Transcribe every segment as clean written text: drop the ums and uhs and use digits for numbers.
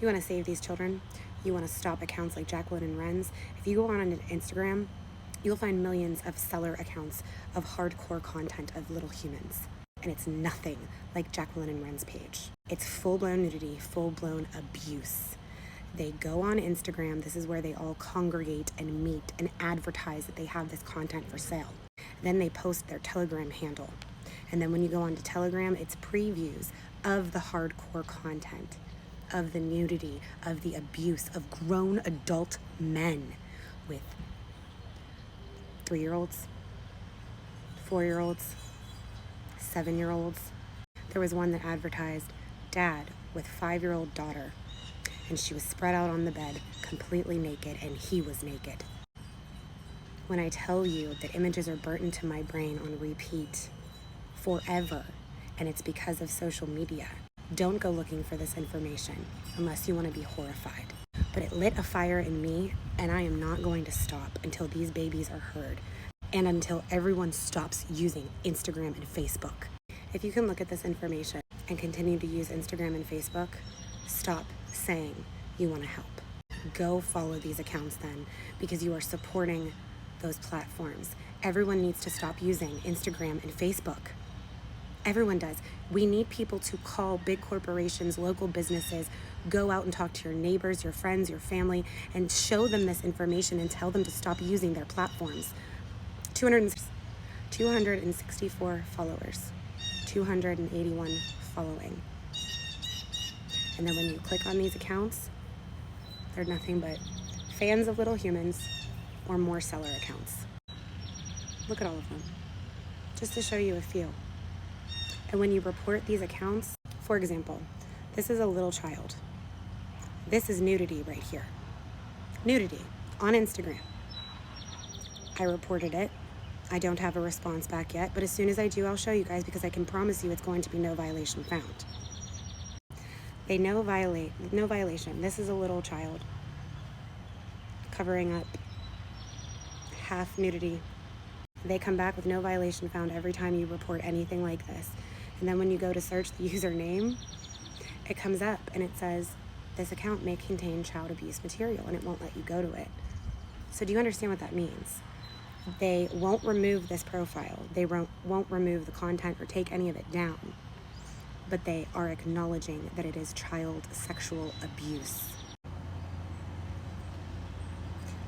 You want to save these children. You want to stop accounts like Jacqueline and Renz. If you go on Instagram, you'll find millions of seller accounts of hardcore content of little humans. And it's nothing like Jacqueline and Ren's page. It's full-blown nudity, full-blown abuse. They go on Instagram. This is where they all congregate and meet and advertise that they have this content for sale. Then they post their Telegram handle. And then when you go on to Telegram, it's previews of the hardcore content, of the nudity, of the abuse of grown adult men with 3-year-olds, 4-year-olds, 7-year-olds. There was one that advertised dad with 5-year-old daughter, and she was spread out on the bed, completely naked, and he was naked. When I tell you that images are burnt into my brain on repeat forever, and it's because of social media, don't go looking for this information unless you want to be horrified. But it lit a fire in me, and I am not going to stop until these babies are heard and until everyone stops using Instagram and Facebook. If you can look at this information and continue to use Instagram and Facebook, stop saying you want to help. Go follow these accounts then, because you are supporting those platforms. Everyone needs to stop using Instagram and Facebook. Everyone does. We need people to call big corporations, local businesses, go out and talk to your neighbors, your friends, your family, and show them this information and tell them to stop using their platforms. 264 followers, 281 following. And then when you click on these accounts, they're nothing but fans of little humans or more seller accounts. Look at all of them, just to show you a few. And when you report these accounts, for example, this is a little child. This is nudity right here. Nudity on Instagram. I reported it. I don't have a response back yet, but as soon as I do, I'll show you guys, because I can promise you it's going to be no violation found. They no violation. This is a little child covering up half nudity. They come back with no violation found every time you report anything like this. And then when you go to search the username, it comes up and it says, this account may contain child abuse material, and it won't let you go to it. So do you understand what that means? They won't remove this profile. They won't remove the content or take any of it down. But they are acknowledging that it is child sexual abuse.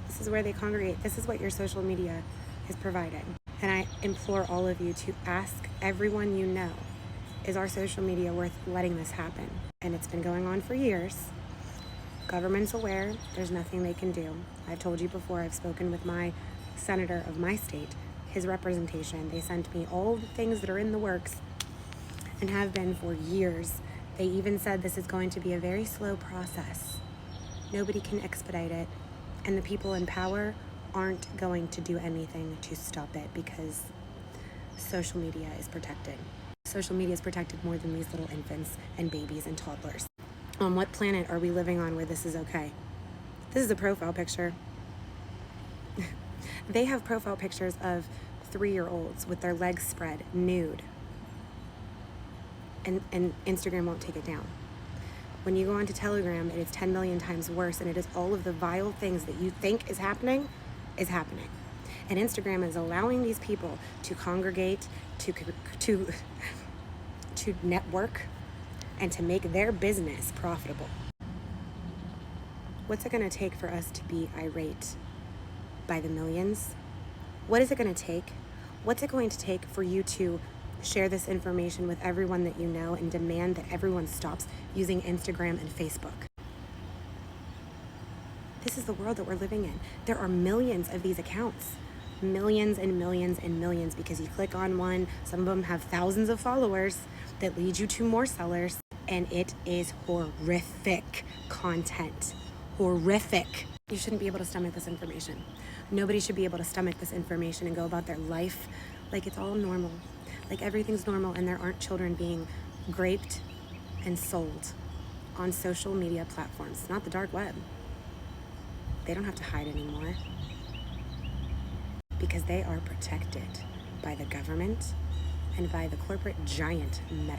This is where they congregate. This is what your social media is providing. And I implore all of you to ask everyone you know, is our social media worth letting this happen? And it's been going on for years. Government's aware. There's nothing they can do. I've told you before, I've spoken with my senator of my state, his representation. They sent me all the things that are in the works and have been for years. They even said this is going to be a very slow process. Nobody can expedite it, and the people in power aren't going to do anything to stop it, because social media is protected. Social media is protected more than these little infants and babies and toddlers. On what planet are we living on where this is okay? This is a profile picture. They have profile pictures of 3-year-olds with their legs spread, nude. And Instagram won't take it down. When you go onto Telegram, it is 10 million times worse, and it is all of the vile things that you think is happening. And Instagram is allowing these people to congregate, to network, and to make their business profitable. What's it going to take for us to be irate by the millions? What is it going to take? What's it going to take for you to share this information with everyone that you know and demand that everyone stops using Instagram and Facebook? This is the world that we're living in. There are millions of these accounts. Millions and millions and millions, because you click on one, some of them have thousands of followers that lead you to more sellers, and it is horrific content. Horrific. You shouldn't be able to stomach this information. Nobody should be able to stomach this information and go about their life like it's all normal, like everything's normal, and there aren't children being raped and sold on social media platforms. It's not the dark web. They don't have to hide anymore, because they are protected by the government and by the corporate giant Meta.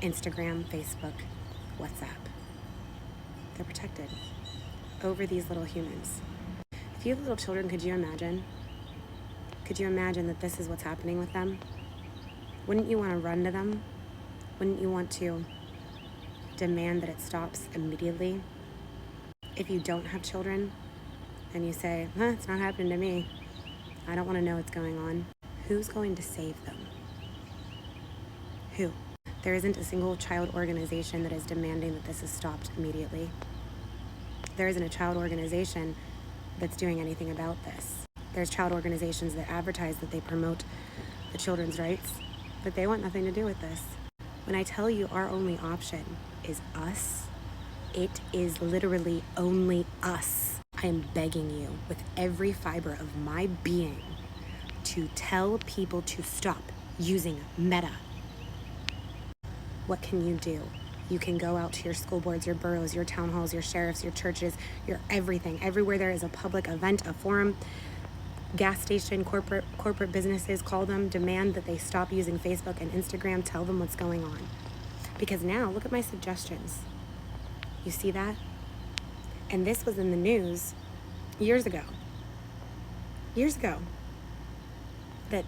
Instagram, Facebook, WhatsApp. They're protected over these little humans. If you have little children, could you imagine? Could you imagine that this is what's happening with them? Wouldn't you want to run to them? Wouldn't you want to demand that it stops immediately? If you don't have children and you say, it's not happening to me, I don't want to know what's going on, who's going to save them? Who? There isn't a single child organization that is demanding that this is stopped immediately. There isn't a child organization that's doing anything about this. There's child organizations that advertise that they promote the children's rights, but they want nothing to do with this. When I tell you our only option is us, it is literally only us. I am begging you with every fiber of my being to tell people to stop using Meta. What can you do? You can go out to your school boards, your boroughs, your town halls, your sheriffs, your churches, your everything. Everywhere there is a public event, a forum, gas station, corporate businesses, call them, demand that they stop using Facebook and Instagram, tell them what's going on. Because now, look at my suggestions. You see that? And this was in the news years ago. That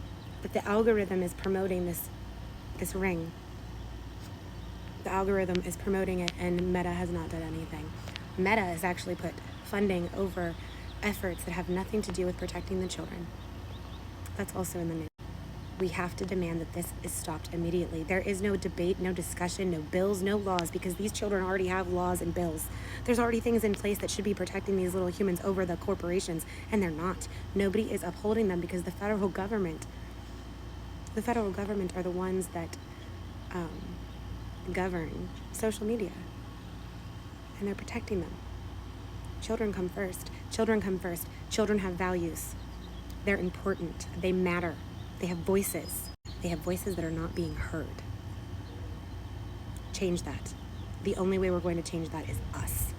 the algorithm is promoting this ring. The algorithm is promoting it, and Meta has not done anything. Meta has actually put funding over efforts that have nothing to do with protecting the children. That's also in the news. We have to demand that this is stopped immediately. There is no debate, no discussion, no bills, no laws, because these children already have laws and bills. There's already things in place that should be protecting these little humans over the corporations, and they're not. Nobody is upholding them because the federal government are the ones that govern social media, and they're protecting them. Children come first. Children come first. Children have values. They're important. They matter. They have voices. They have voices that are not being heard. Change that. The only way we're going to change that is us.